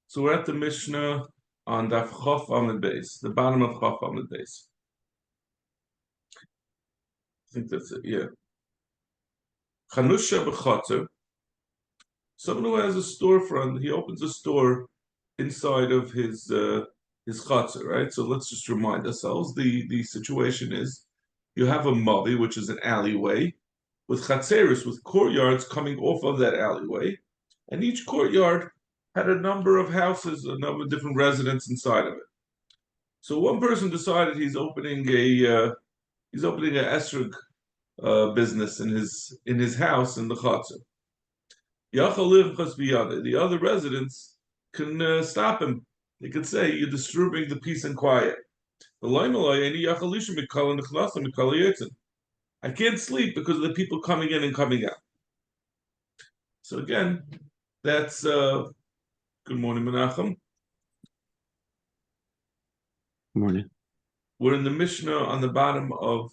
So we're at the Mishnah on Daf Chof Amud Beis, the bottom of Chof Amud Beis. I think that's it. Yeah. Chanusha b'chotzer. Someone who has a storefront, he opens a store inside of his chotzer, right? So let's just remind ourselves. The situation is you have a mavi, which is an alleyway, with chatzeris, with courtyards coming off of that alleyway, and each courtyard had a number of houses, a number of different residents inside of it. So one person decided he's opening a esrog business in his house in the chotzer. The other residents can stop him. They could say, "You're disturbing the peace and quiet." I can't sleep because of the people coming in and coming out. So again, that's good morning, Menachem. Good morning. We're in the Mishnah on the bottom of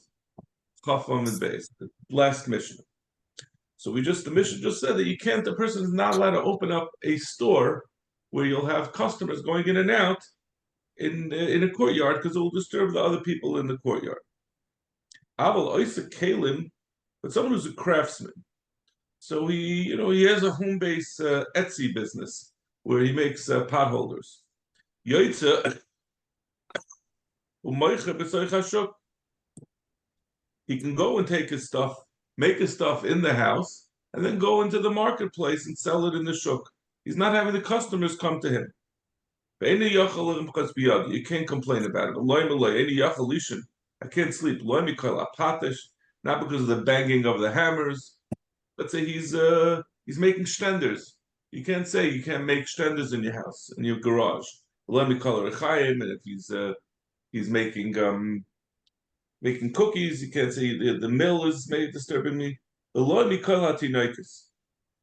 Chaf Amud Beis, the last Mishnah. So the Mishnah just said that the person is not allowed to open up a store where you'll have customers going in and out in a courtyard because it will disturb the other people in the courtyard. Aval oisa kalim, but someone who's a craftsman. So he has a home-based Etsy business where he makes potholders. Yoitza he can go and take his stuff, make his stuff in the house, and then go into the marketplace and sell it in the shuk. He's not having the customers come to him. You can't complain about it. I can't sleep. Not because of the banging of the hammers. Let's say he's making shtenders. You can't say you can't make shtenders in your house, in your garage. And if he's making cookies, you can't say the mill is disturbing me.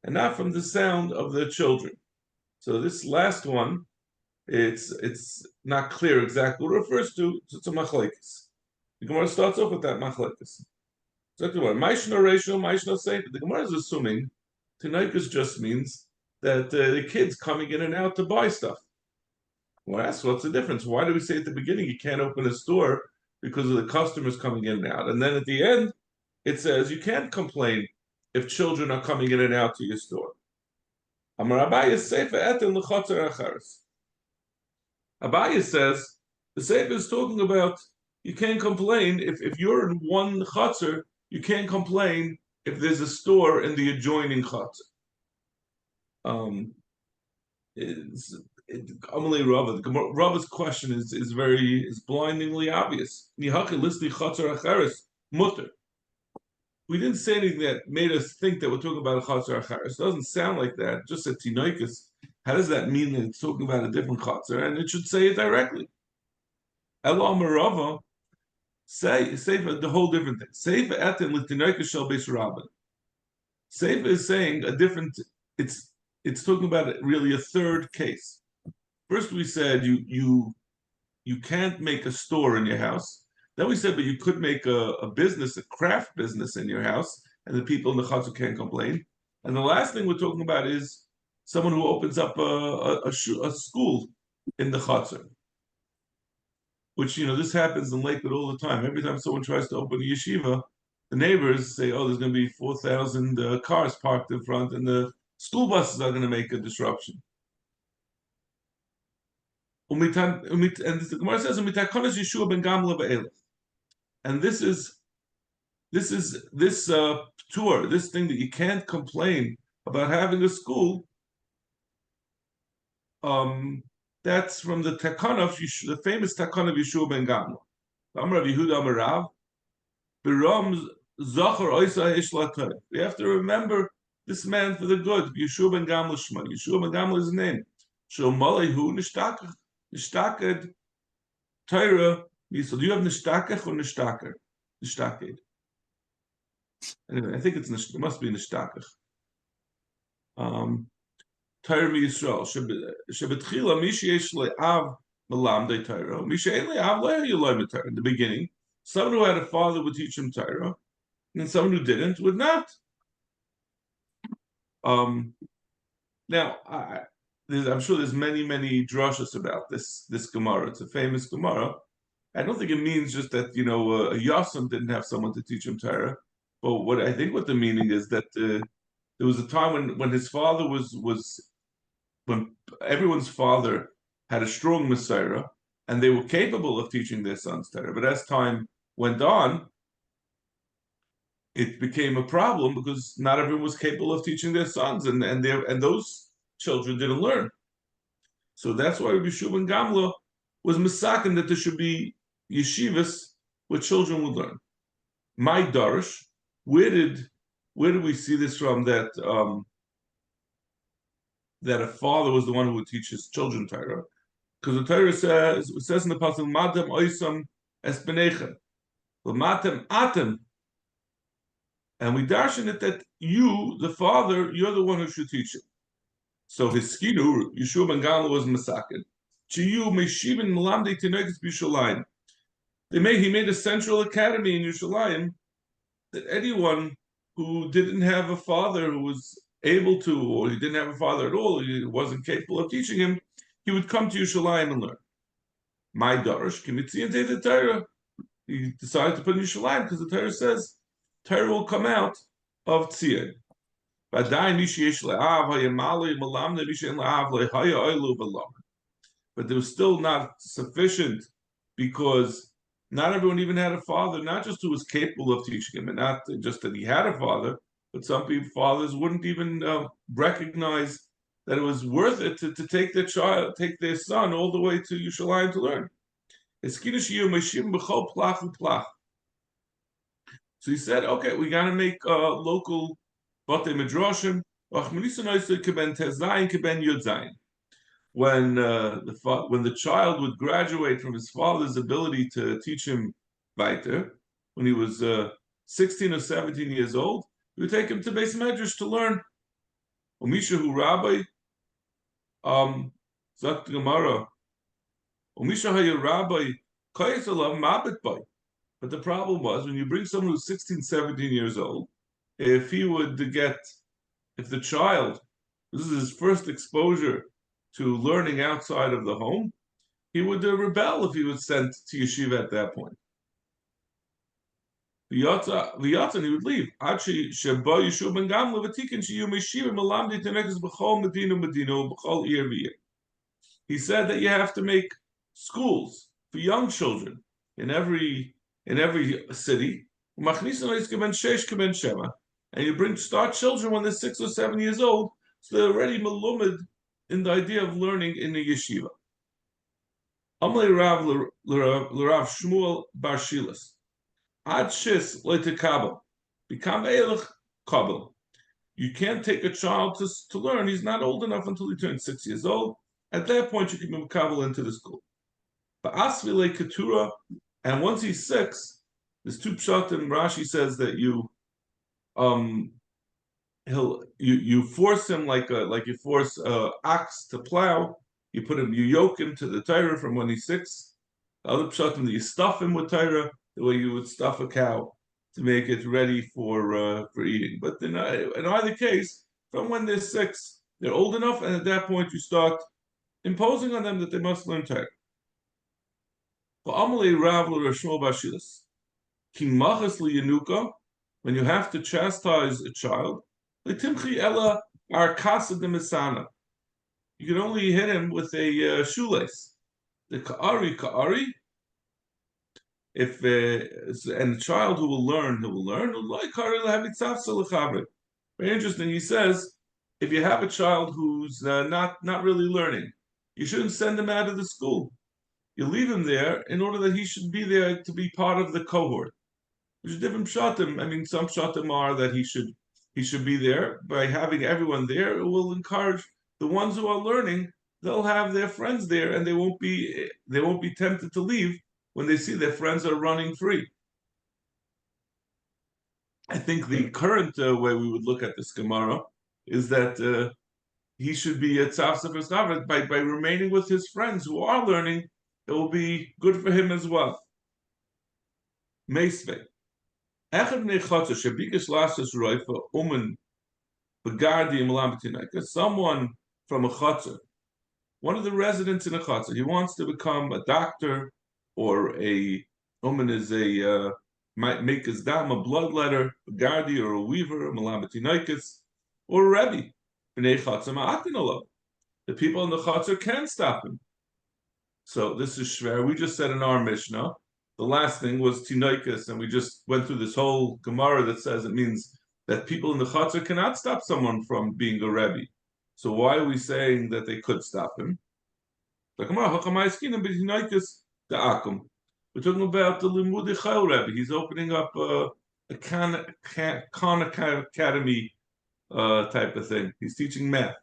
And not from the sound of the children. So this last one, it's not clear exactly what it refers to. It's a machlekes. The Gemara starts off with that machlekes. Exactly what Maishna Rachel, Maishna say. The Gemara is assuming tinaikus just means that the kids coming in and out to buy stuff. Well, ask what's the difference? Why do we say at the beginning you can't open a store because of the customers coming in and out, and then at the end it says you can't complain if children are coming in and out to your store? Amar Abaye says the Sefer is talking about you can't complain if you're in one chotzer. You can't complain if there's a store in the adjoining chotzer. Amalei Rava. Rava's question is blindingly obvious. Mutter. We didn't say anything that made us think that we're talking about a chotzer acharis. It doesn't sound like that. Just a tinoikus. How does that mean that it's talking about a different chotzer? And it should say it directly. Elo Rava say the whole different thing. Seifa etin l'tinoikus shel beis rabban. Seifa is saying a different. It's talking about really a third case. First, we said you can't make a store in your house. Then we said, but you could make a business, a craft business in your house, and the people in the chotzer can't complain. And the last thing we're talking about is someone who opens up a school in the chotzer, which this happens in Lakewood all the time. Every time someone tries to open a yeshiva, the neighbors say, "Oh, there's going to be 4,000 cars parked in front, and the school buses are going to make a disruption." And the Gemara says, and this tour, this thing that you can't complain about having a school. That's from the Takana of the famous Takana of Yeshua ben Gamla. Amar Yehuda Amarav, Biram Zachar Oisa Ishlatay. We have to remember this man for the good. Yeshua ben Gamla Shema. Yeshua ben Gamla is his name. Shomalehu Nishtaked Torah. So do you have Nishtakech or Nishtaker? Nishtaked. Anyway, I think it must be Nishtakech. Torah Yisrael. Shebetchila Mishi Yesh Le'av Malamdei Torah. Mishi Ein Le'av Le'yoloi Torah. In the beginning, someone who had a father would teach him Torah, and then someone who didn't would not. Now, I'm sure there's many drushes about this Gemara. It's a famous Gemara. I don't think it means just that a Yasam didn't have someone to teach him Torah, but what the meaning is that there was a time when his father was when everyone's father had a strong Messiah and they were capable of teaching their sons Torah. But as time went on, it became a problem because not everyone was capable of teaching their sons, and those children didn't learn. So that's why Rabbi Shua ben Gamla was misakin that there should be yeshivas where children would learn. My Darish, where did we see this from that a father was the one who would teach his children Torah? Because the Torah says in the pasuk, "Matem oisam es benechem, matem atem," and we darshan it that you, the father, you're the one who should teach it. So his skinu, Yeshua ben Gamla was masakin. Chiyu meishivin melamdei tinegis b'Yushalayim. He made a central academy in Yerushalayim that anyone who didn't have a father who was able to, or he didn't have a father at all, he wasn't capable of teaching him, he would come to Yerushalayim and learn. My Darish, Kimitzi and the Torah. He decided to put in Yerushalayim because the Torah says Torah will come out of Tzion. But there was still not sufficient because not everyone even had a father, not just who was capable of teaching him, and not just that he had a father, but some people, fathers wouldn't even recognize that it was worth it to take their son all the way to Yerushalayim to learn. So he said, okay, we got to make local Batei Midrashim. When the child would graduate from his father's ability to teach him weiter, when he was 16 or 17 years old, he would take him to Beis Medrash to learn. Umishahu Rabbi, Zakt Gemara, Umishahu Rabbi, Kayasalav Mabit Bay. But the problem was when you bring someone who's 16, 17 years old, if the child, this is his first exposure to learning outside of the home, he would rebel if he was sent to yeshiva at that point. V'yatza, and he would leave. Achi sheba Yeshua ben Gamla v'tikin sheyu meshiva melamdi tenekes b'chol medina b'chol ir v'ir. He said that you have to make schools for young children in every city. And you start children when they're 6 or 7 years old, so they're already malumid in the idea of learning in the yeshiva. Amalei Rav l'Rav Shmuel Bar Shilas. Ad shis le'tekabel. Become eilach kabel. You can't take a child to learn. He's not old enough until he turns 6 years old. At that point, you can move kabel into the school. But asvile ketura, and once he's 6, there's two pshatim. Rashi says that you force him like you force ox to plow. You yoke him to the Torah from when he's 6. The other pshatim that you stuff him with Torah the way you would stuff a cow to make it ready for eating. But in either case, from when they're 6, they're old enough, and at that point you start imposing on them that they must learn Torah. When you have to chastise a child, you can only hit him with a shoelace. The ka'ari. And the child who will learn. Very interesting. He says, if you have a child who's not really learning, you shouldn't send him out of the school. You leave him there in order that he should be there to be part of the cohort. There's different pshatim. I mean, some pshatim are that he should be there. By having everyone there, it will encourage the ones who are learning. They'll have their friends there, and they won't be tempted to leave when they see their friends are running free. I think the current way we would look at this Gemara is that he should be at Tzaf Sefer Chavet by remaining with his friends who are learning. It will be good for him as well. Meisvei. Someone from a chotzer one of the residents in a chutzner, he wants to become a doctor or a woman is a might make his dam a bloodletter, a gardi or a weaver, a malamatinoikis, or a rebbe. B'nei chutzner ma'atin. The people in the chutzner can stop him. So this is shver. We just said in our Mishnah, the last thing was tinoikis, and we just went through this whole Gemara that says it means that people in the chutzner cannot stop someone from being a rebbe. So why are we saying that they could stop him? We're talking about the Limudei Chayil Rebbe. He's opening up a Khan Academy type of thing. He's teaching math.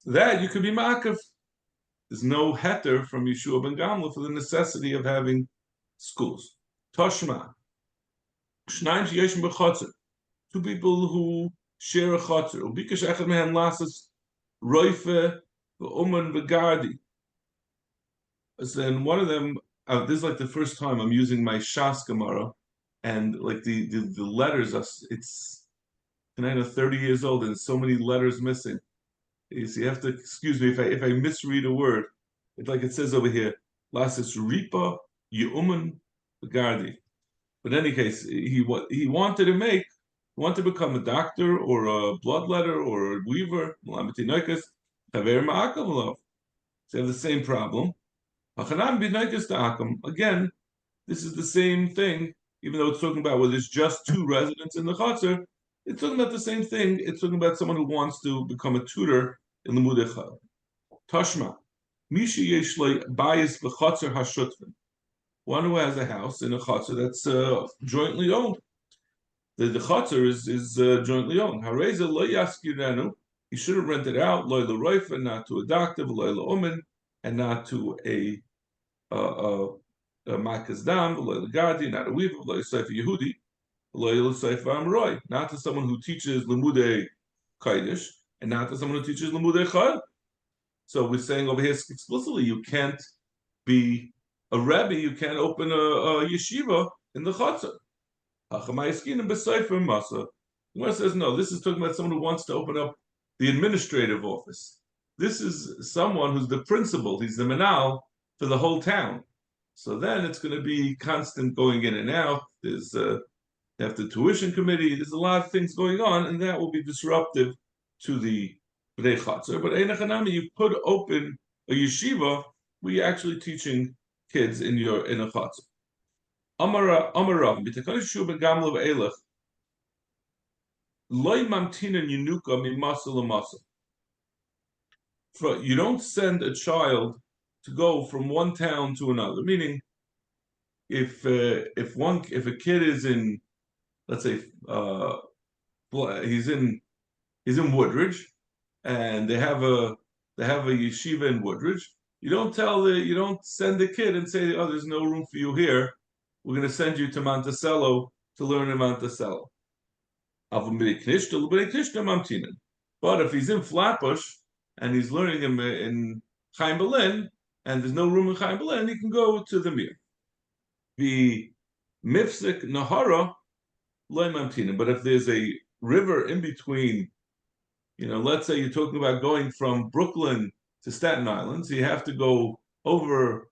That you could be ma'akev. There's no heter from Yeshua ben Gamla for the necessity of having schools. Toshma. Shnaim sheyeshim b'chotzer. Two people who share a chotzer. Ubikash echad mehem lasas roife v'uman v'gardi. And one of them, this is like the first time I'm using my Shas Gemara, and like the letters, it's 30 years old, and there's so many letters missing. So you have to excuse me if I misread a word. It's like it says over here, Lasis Ripa Yuman Gardi. But in any case, he wanted to become a doctor or a bloodletter or a weaver, Malamatinoikas, Haver Ma'akavalov. So you have the same problem. Again, this is the same thing, even though it's talking about where there's just two residents in the chutzner, it's talking about the same thing. It's talking about someone who wants to become a tutor in the Limudei Chayil. Tashma, Mishi Yeshlei Bayis b'chutzner hashutfin. One who has a house in a chutzner that's jointly owned. The chutzner is jointly owned. Hareza lo yaskirenu. He should have rented out loy l'roifa, not to a doctor, loy l'omen, and not to a makas dam, loy l'gadi, not a weaver, loy l'seifa Yehudi, loy l'seifa amroi, not to someone who teaches limudei kodesh, and not to someone who teaches limudei chayil. So we're saying over here explicitly, you can't be a rebbe, you can't open a yeshiva in the chutzner. Gemara says no. This is talking about someone who wants to open up the administrative office. This is someone who's the principal. He's the manal for the whole town. So then it's going to be constant going in and out. There's the tuition committee. There's a lot of things going on, and that will be disruptive to the Bnei Chatzar. But Einachanami, you could open a yeshiva where you're actually teaching kids in a Chatzar. Amarav, b'takanish shu begamla v'elech, loy mamtinan yinuka mimasa l'masa. You don't send a child to go from one town to another. Meaning, if a kid is in, let's say, he's in Woodridge, and they have a yeshiva in Woodridge. You don't send the kid and say, oh, there's no room for you here. We're going to send you to Monticello to learn in Monticello. But if he's in Flatbush and he's learning in Chaim Berlin, and there's no room in Chaim Berlin, he can go to the Mir. The Mifsik Nahara Loy Mamtinim. But if there's a river in between, let's say you're talking about going from Brooklyn to Staten Island, so you have to go over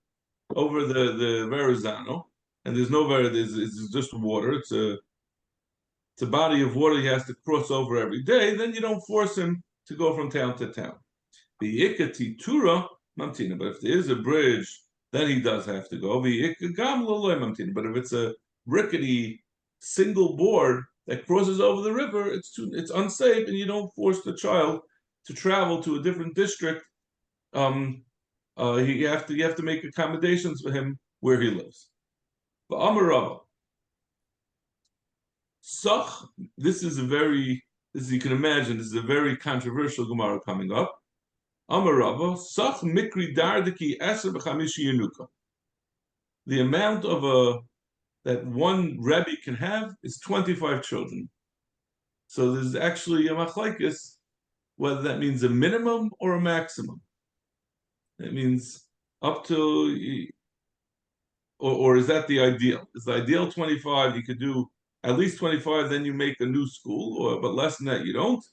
the Verrazano, and there's no it's just water. It's a body of water he has to cross over every day. Then you don't force him to go from town to town. The Ikati Tura Mamtina. But if there is a bridge, then he does have to go. The Ikagam Loloy Mamtina. But if it's a rickety single board that crosses over the river, it's unsafe, and you don't force the child to travel to a different district. You have to make accommodations for him where he lives. But Amarava, Sach. This is you can imagine, this is a very controversial Gemara coming up. Amarava, Sach Mikri Dardiki Eser B'Chamishi Yenuka. The amount of that one Rebbe can have is 25 children. So there's actually a machlekes whether that means a minimum or a maximum. It means up to, or is that the ideal? Is the ideal 25? You could do at least 25, then you make a new school, but less than that you don't.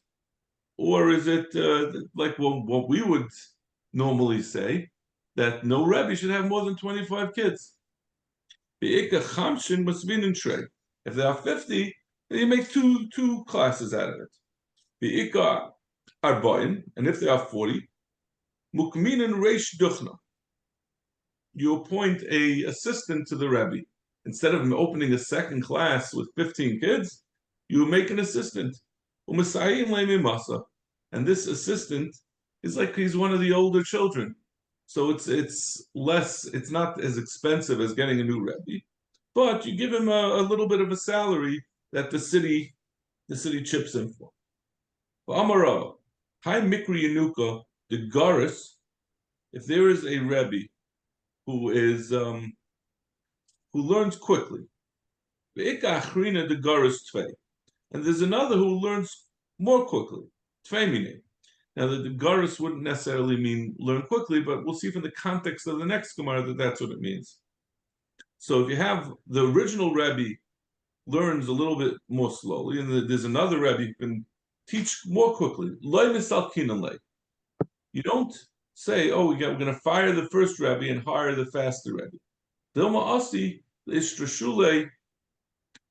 or is it like what we would normally say, that no Rebbe should have more than 25 kids? The Ikka Chamshin must be in tray. If there are 50, then you make two classes out of it. The Ikka Arbain, and if there are 40, Mukminin Reish Duchna. You appoint a assistant to the Rebbe. Instead of opening a second class with 15 kids, you make an assistant. And this assistant is like he's one of the older children. So it's less, it's not as expensive as getting a new Rebbe, but you give him a little bit of a salary that the city chips in for. Amara, Hi Mikri Yanuka, the Garis, if there is a Rebbe who is who learns quickly, and there's another who learns more quickly. Now, the Garis wouldn't necessarily mean learn quickly, but we'll see from the context of the next Gemara that that's what it means. So if you have the original Rebbe learns a little bit more slowly, and there's another Rebbe who can teach more quickly. You don't say, oh, we're going to fire the first Rebbe and hire the faster Rebbe.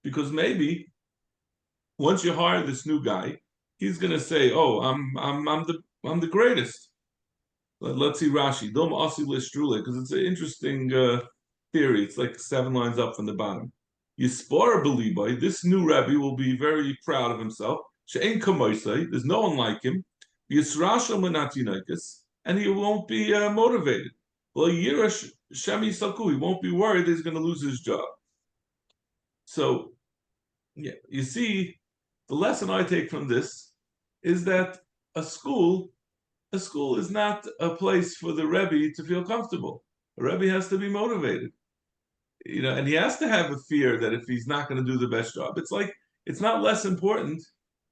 Because maybe once you hire this new guy, he's going to say, "Oh, I'm the greatest." Let's see Rashi. Dom asi listrule, because it's an interesting theory. It's like 7 lines up from the bottom. Yispar belibai. This new Rebbe will be very proud of himself. She'en kamoisai. There's no one like him. Yisrashal menatinaikis, and he won't be motivated. Well, Yirash Shemi Salku. He won't be worried that he's going to lose his job. So, yeah, you see, the lesson I take from this is that a school is not a place for the Rebbe to feel comfortable. A Rebbe has to be motivated, and he has to have a fear that if he's not going to do the best job, it's not less important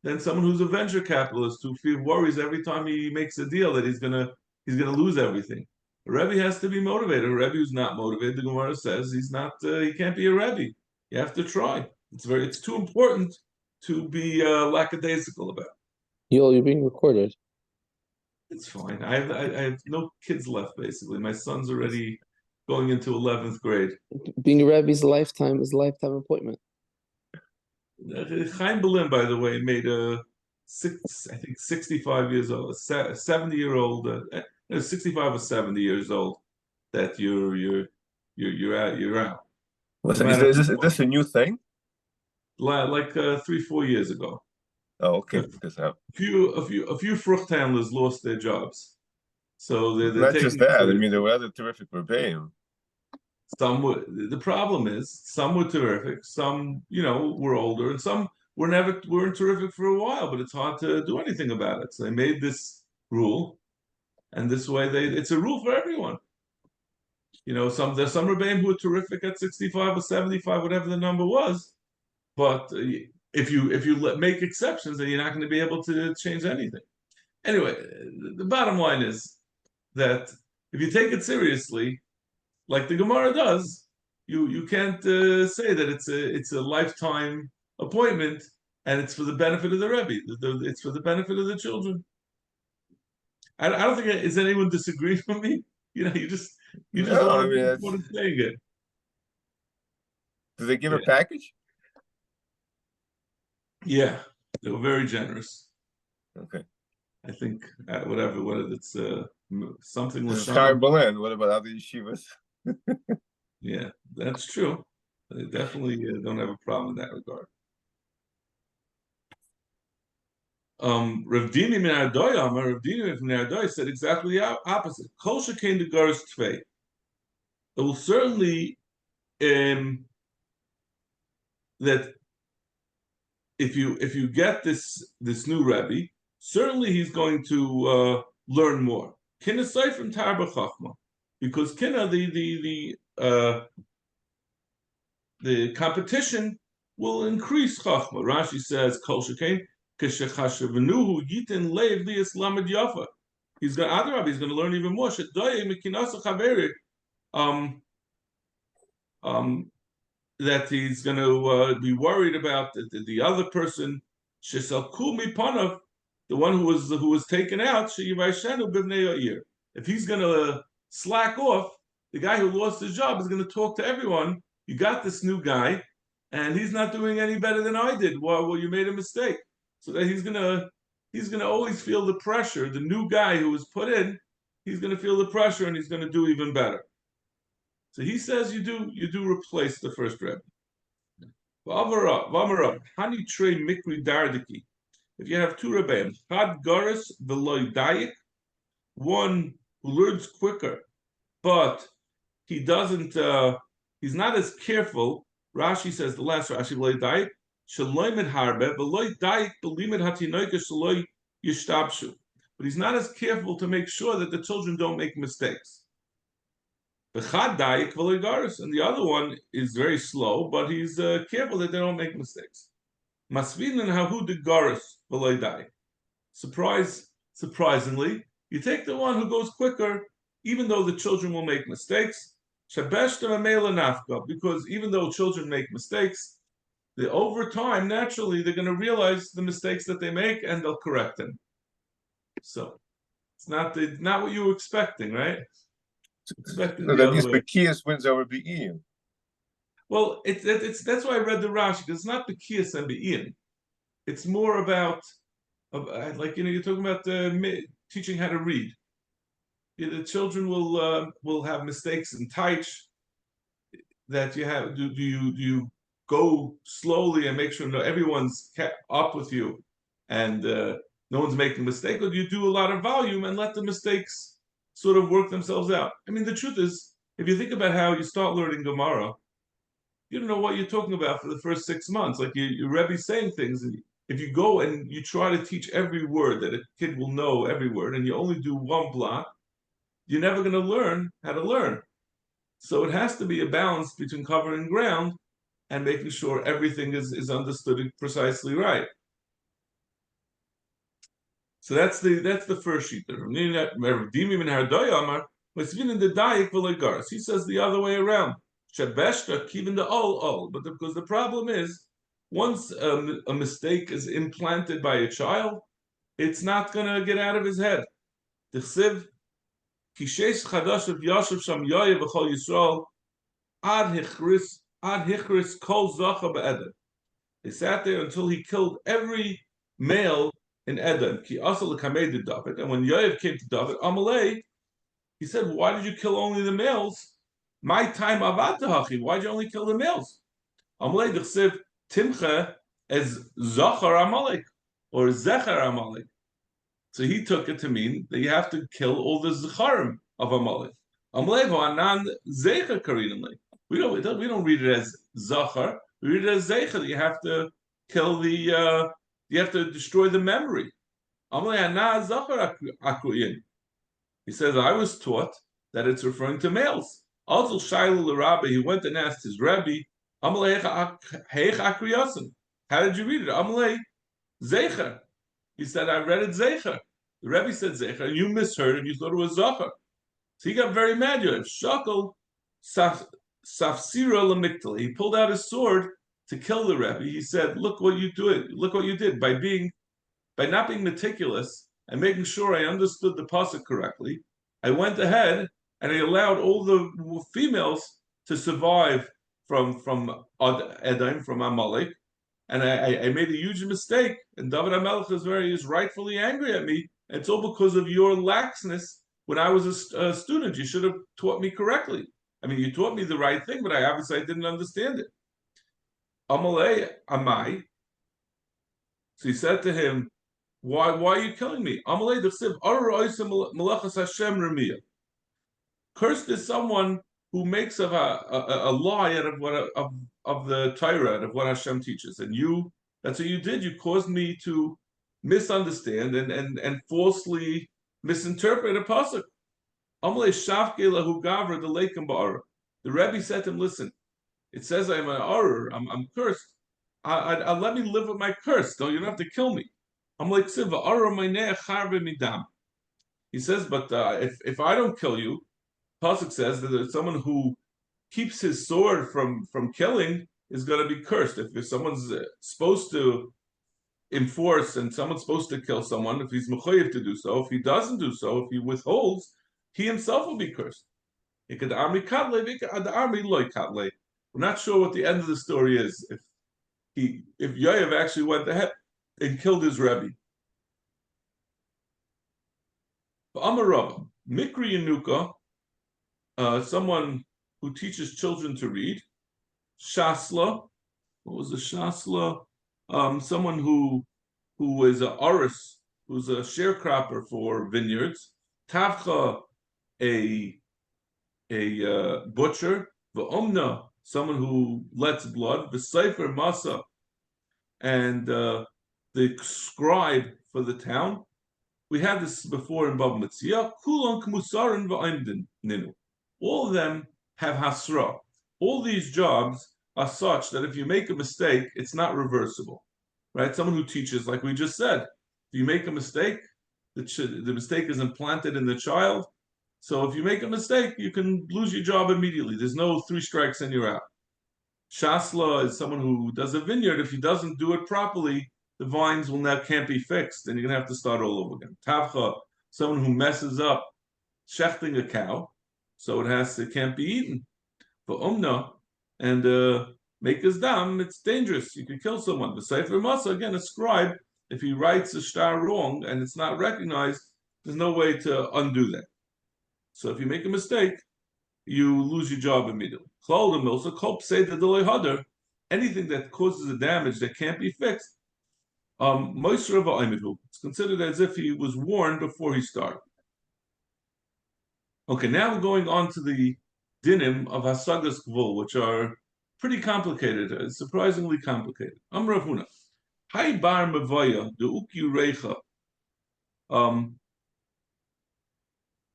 than someone who's a venture capitalist who worries every time he makes a deal that he's gonna lose everything. A Rebbe has to be motivated. A Rebbe who's not motivated, the Gemara says, he can't be a Rebbe. You have to try. It's too important to be lackadaisical about. You're being recorded. It's fine. I have no kids left, basically. My son's already going into 11th grade. Being a Rebbe is a lifetime appointment. Chaim Berlin, by the way, made I think 65 years old, a 70-year-old, 65 or 70 years old, that you're out. Is this a new thing? Like 3-4 years ago. Oh, okay. Because a few frucht handlers lost their jobs, so they're not just that. I mean, there were other terrific rebbeim. The problem is some were terrific, some were older, and some weren't terrific for a while. But it's hard to do anything about it. So they made this rule, and this way it's a rule for everyone. There's some rebbeim who are terrific at 65 or 75, whatever the number was, but if you make exceptions, then you're not going to be able to change anything. Anyway, the bottom line is that if you take it seriously, like the Gemara does, you can't say that it's a lifetime appointment and it's for the benefit of the Rebbe. It's for the benefit of the children. I don't think is anyone disagreeing with me. You just want to saying it. Do they give a package? Yeah, they were very generous. Okay. I think whatever it's something. This is Chaim Berlin. What about other yeshivas? Yeah, that's true. They definitely don't have a problem in that regard. Rav Dini min Ardoya said exactly the opposite. Kol shekain the garis tvei. It will certainly that if you get this new Rebbe, certainly he's going to learn more. Kina aside from Tarba Chachma, because Kina the competition will increase Chachma. Rashi says Kol shekain keshechashavenuhu yitin leiv lias lamed yafa. He's going to learn even more. Shedoye mikinasa chaverik. That he's going to be worried about the other person. Shesalku mipanav the one who was taken out, if he's going to slack off, the guy who lost his job is going to talk to everyone. You got this new guy, and he's not doing any better than I did. Well, you made a mistake. So that he's gonna always feel the pressure. The new guy who was put in, he's gonna feel the pressure, and he's gonna do even better. So he says you do replace the first Rebbe. Hani trei mikri dardiki. If you have two Rebbeim, Chad Garis Veloy Dayik, one who learns quicker, but he doesn't. He's not as careful. Rashi says the last Rashi Veloy Dayik Shaloimed Harbe Veloy Dayik Belimed Hatinoika Shaloy Yishtabshu. But he's not as careful to make sure that the children don't make mistakes. B'chad Dayik Veloy Garis, and the other one is very slow, but he's careful that they don't make mistakes. Masvinin Hahu de Garis Veloy Dayik. Surprisingly, you take the one who goes quicker, even though the children will make mistakes. Because even though children make mistakes, over time, naturally, they're going to realize the mistakes that they make and they'll correct them. So it's not what you were expecting, right? Expecting So the that other means way. Bekias wins over Be'iyim. Well, that's why I read the Rashi, because it's not Bekias and Be'iyim. It's more about like you're talking about teaching how to read. The children will have mistakes in Taich that you have. Do you go slowly and make sure everyone's kept up with you, and no one's making a mistake, or do you do a lot of volume and let the mistakes sort of work themselves out? I mean, the truth is, if you think about how you start learning Gemara, you don't know what you're talking about for the first 6 months. Like your Rebbe's saying things, and if you go and you try to teach every word that a kid will know every word, and you only do one block, you're never going to learn how to learn. So it has to be a balance between covering ground and making sure everything is understood precisely right. So that's the first sheet. He says the other way around. But because the problem is, once a mistake is implanted by a child, it's not going to get out of his head. They sat there until he killed every male in Edom. And when Yoav came to David, Amalei, he said, "Why did you kill only the males? My time avatahachi. Why did you only kill the males?" Amalei d'chsev timcha as zachar Amalek or zecher Amalek. So he took it to mean that you have to kill all the zecharim of Amalek. Amalei v'anan zecher karinamli. We don't read it as zachar. We read it as zecher. You have to kill you have to destroy the memory. Amalei ana zachar akruyin. He says, I was taught that it's referring to males. Also, Shiloh the Rabbi, he went and asked his Rebbe, Amalei heich akriyasim. How did you read it? Amalei zecher. He said, I read it zecher. The Rebbe said zecher, and you misheard and you thought it was zachar. So he got very mad. Shakel safsira lamiktal. He pulled out his sword to kill the Rebbe. He said, look what you did. Look what you did by not being meticulous and making sure I understood the pasuk correctly. I went ahead and I allowed all the females to survive from Edom, from Amalek, and I made a huge mistake. And David HaMelech is rightfully angry at me. And it's all because of your laxness when I was a student. You should have taught me correctly. I mean, you taught me the right thing, but I didn't understand it. Amalei Amai. So he said to him, Why are you killing me? Cursed is someone who makes of a lie out of the Torah, out of what Hashem teaches. And that's what you did. You caused me to misunderstand and falsely misinterpret a pasuk. The Rebbe said to him, listen, it says I'm an Arur, I'm cursed. I let me live with my curse, though you don't have to kill me. I'm like Siva, he says, but if I don't kill you, Pasuk says that someone who keeps his sword from killing is going to be cursed. If someone's supposed to, enforce, and someone's supposed to kill someone if he's mechayev to do so. If he doesn't do so, if he withholds, he himself will be cursed. The army katle, the army loy katle. We're not sure what the end of the story is. If Yoav actually went ahead and killed his rebbe. Amar Rabba, Mikri Yanuka, someone who teaches children to read. Shasla, what was a Shasla? Someone who is a oris, who's a sharecropper for vineyards. Tavcha, a butcher. V'omna, someone who lets blood. V'seifer masa, and the scribe for the town. We had this before in Bava Metzia. Kulon kmusarin v'aimdin ninu. All of them have hasra. All these jobs are such that if you make a mistake, it's not reversible, right? Someone who teaches, like we just said, if you make a mistake, the mistake is implanted in the child. So if you make a mistake, you can lose your job immediately. There's no 3 strikes and you're out. Shasla is someone who does a vineyard. If he doesn't do it properly, the vines can't be fixed, and you're gonna have to start all over again. Tavcha, someone who messes up shechting a cow, so it can't be eaten. But umna, and make his dam, it's dangerous. You could kill someone. The Sefer Masa, again, a scribe, if he writes a star wrong and it's not recognized, there's no way to undo that. So if you make a mistake, you lose your job immediately. Anything that causes a damage that can't be fixed, it's considered as if he was warned before he started. Okay, now we're going on to the dinim of Hasagas Gvul, which are pretty complicated, surprisingly complicated. Rav Huna, Hai bar mevaya de uki reicha.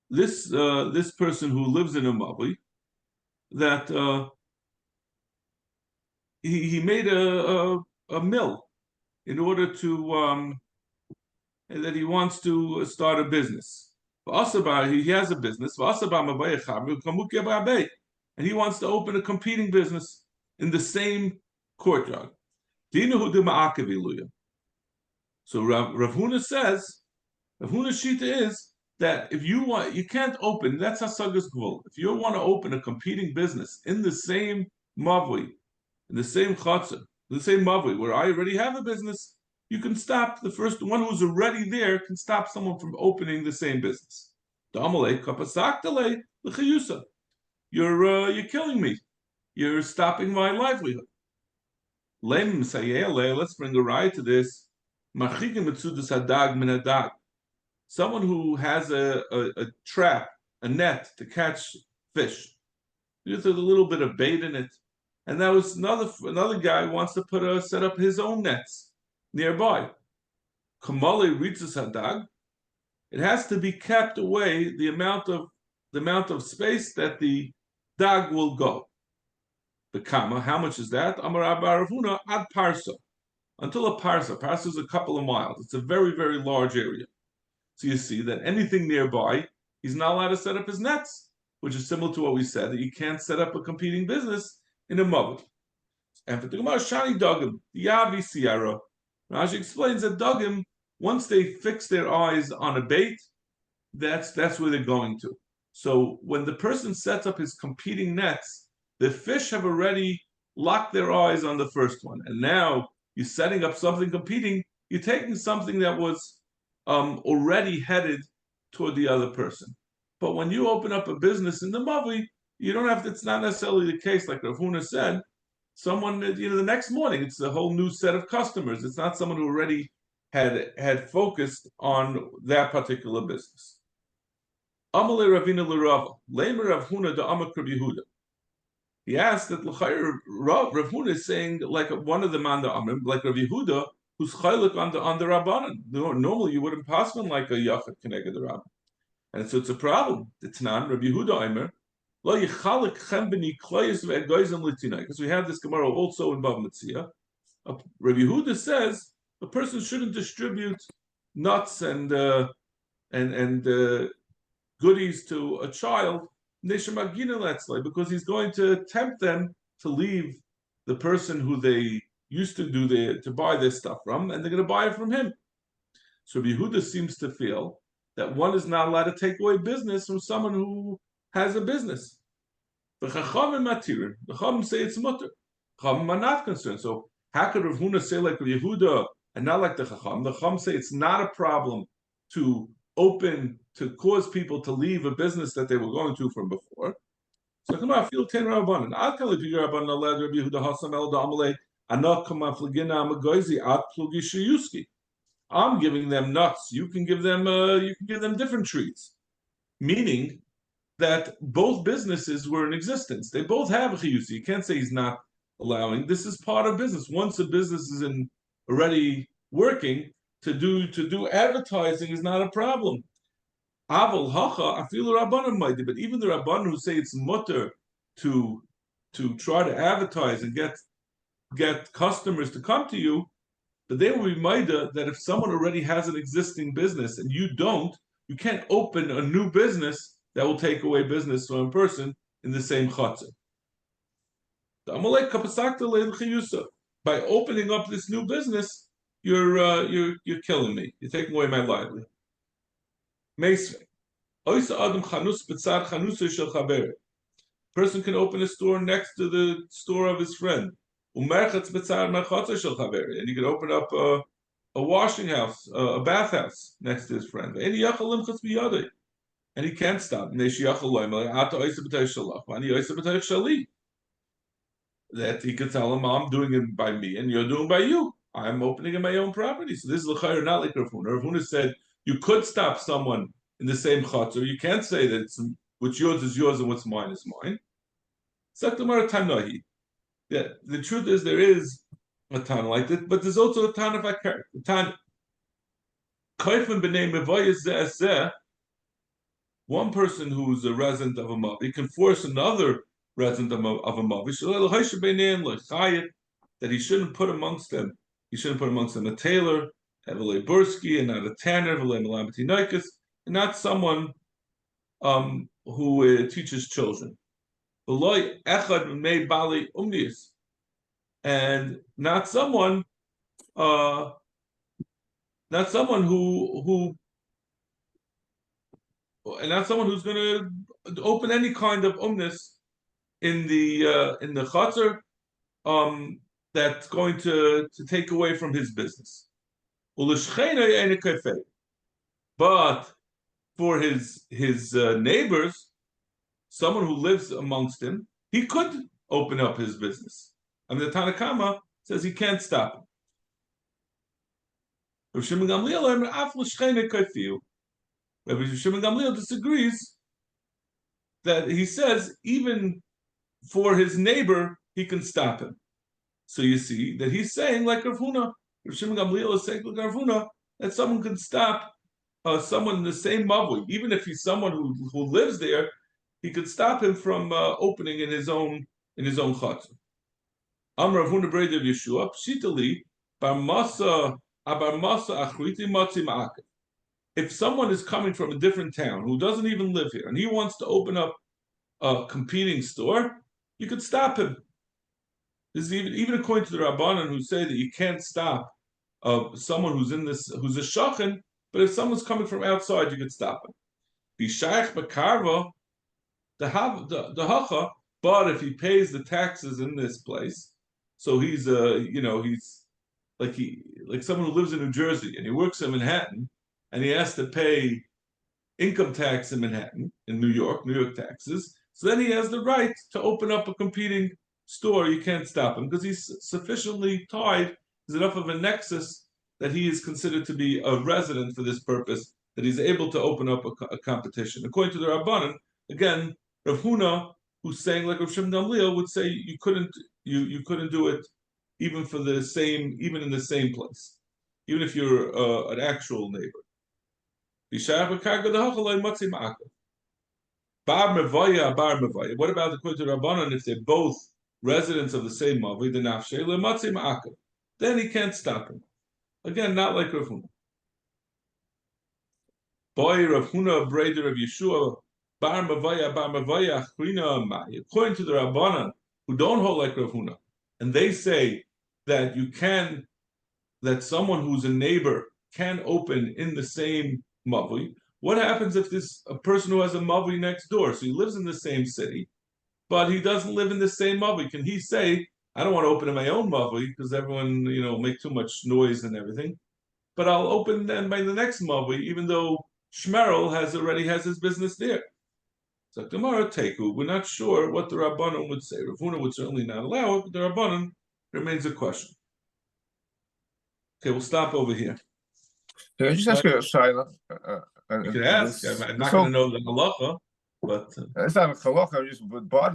This person who lives in a mavi, that he made a mill in order to that he wants to start a business. He has a business, and he wants to open a competing business in the same courtyard. So Rav Huna says, Rav Huna's shita is that if you can't open, that's hasagas gvul. If you want to open a competing business in the same mavui, in the same chatzah, the same mavui, where I already have a business, you can stop the first one who's already there can stop someone from opening the same business. You're killing me. You're stopping my livelihood. Let's bring a raya to this. Someone who has a trap, a net to catch fish. There's a little bit of bait in it. And that was another guy wants to set up his own nets nearby. Kamale reaches hadag. It has to be kept away the amount of space that the dag will go. The kama, how much is that? Amar Rav Huna ad parsa, until a parsa. Parsa is a couple of miles. It's a very, very large area. So you see that anything nearby, he's not allowed to set up his nets, which is similar to what we said, that you can't set up a competing business in a mavut. And for the Gemara, Shani Dugim, the Yavi Sierra, Rashi explains that Dugim, once they fix their eyes on a bait, that's where they're going to. So when the person sets up his competing nets, the fish have already locked their eyes on the first one. And now you're setting up something competing, you're taking something that was already headed toward the other person. But when you open up a business in the Mavi, you don't have to, it's not necessarily the case, like Rav Huna said. Someone, the next morning, it's a whole new set of customers. It's not someone who already had focused on that particular business. Amale Ravina L'Rava, Leimer Rav Huna da Amak Rav Yehuda. He asked that Rav Huna is saying like one of the Manda Amrim, like Rav Yehuda, who's chaylik on the Rabbanan. Normally you wouldn't pass one like a Yachid Keneged the Rabban. And so it's a problem. It's not Rav Yehuda Aimer. Because we have this Gemara also in Bava Metzia. Rav Yehuda says a person shouldn't distribute nuts and goodies to a child because he's going to tempt them to leave the person who they used to to buy this stuff from, and they're going to buy it from him. So Yehuda seems to feel that one is not allowed to take away business from someone who has a business. The Chachamim matirin. The Chachamim say it's mutter. Chachamim are not concerned. So how could Rav Huna say like Yehuda and not like the Chacham? The Chacham say it's not a problem to cause people to leave a business that they were going to from before. So come on, feel ten rabbanon. I'll tell you, rabbanon allowed Rabbi Yehuda Hasam El Damale. Anak come on, flagina amagoizi at plugi sheyuski. I'm giving them nuts. You can give them different treats. Meaning that both businesses were in existence. They both have a chiyusi. You can't say he's not allowing. This is part of business. Once a business is already working, to do advertising is not a problem. Aval hacha, I feel the rabbanon might be, but even the rabbanon who say it's mutter to try to advertise and get customers to come to you, but they will remind that if someone already has an existing business and you don't, you can't open a new business that will take away business from a person in the same chutzah. By opening up this new business, you're killing me. You're taking away my livelihood. Person can open a store next to the store of his friend. And you can open up a washing house, a bathhouse next to his friend. And he can't stop. That he could tell him, I'm doing it by me and you're doing by you. I'm opening in my own property. So this is l'chayr, not like Rav Huna. Rav Huna said you could stop someone in the same chutzner. You can't say that what's yours is yours and what's mine is mine. Yeah, the truth is there is a ton like that, but there's also a ton of akar. A ton. One person who's a resident of a mavi can force another resident of a mavi that he shouldn't put amongst them. He shouldn't put amongst them a tailor, Evelay Bursky, and not a tanner, and not someone who teaches children. And not someone who's going to open any kind of umnis in the chutzner that's going to take away from his business. But for his neighbors, someone who lives amongst him, he could open up his business. I mean, the Tanakama says he can't stop him. Rabbi Shimon Gamliel disagrees that he says even for his neighbor, he can stop him. So you see that he's saying like Rav Huna. Rabbi Shimon Gamliel is saying like Rav Huna that someone can stop someone in the same mavui, even if he's someone who lives there, he could stop him from opening in his own chutzner. Am Rav Huna Brei of Yeshua Pshitali Bar Masa Achriti Matzi Ma'akev. If someone is coming from a different town who doesn't even live here and he wants to open up a competing store, you could stop him. This is even according to the Rabbanan who say that you can't stop someone who's a shachin, but if someone's coming from outside, you could stop him. B'shayach b'karva the hacha, but if he pays the taxes in this place, so he's he's like someone who lives in New Jersey and he works in Manhattan and he has to pay income tax in Manhattan, in New York taxes. So then he has the right to open up a competing store. You can't stop him because he's sufficiently tied. There's enough of a nexus that he is considered to be a resident for this purpose, that he's able to open up a competition. According to the Rabbanan, again, Rav Huna, who's saying like Rav Shimon Gamliel, would say you couldn't do it even in the same place, even if you're an actual neighbor. What about according to Rabbanan if they're both residents of the same mavi, the nafshe lematzi ma'akev? Then he can't stop him. Again, not like Rav Huna. Boy, Rav Huna, breder of Yeshua, bar mavaya achrina mai. According to the Rabbanan, who don't hold like Rav Huna, and they say that that someone who's a neighbor can open in the same mavui. What happens if a person who has a mavui next door, so he lives in the same city, but he doesn't live in the same mavui? Can he say, I don't want to open in my own mavui because everyone, make too much noise and everything, but I'll open then by the next mavui, even though Shmerel already has his business there. So Gemara Teku, we're not sure what the Rabbanon would say. Rav Huna would certainly not allow it, but the Rabbanon remains a question. Okay, we'll stop over here. Can I just ask you a Shaila? You could ask. I'm not going to know the halacha, but It's not a halacha, I'm just bothered.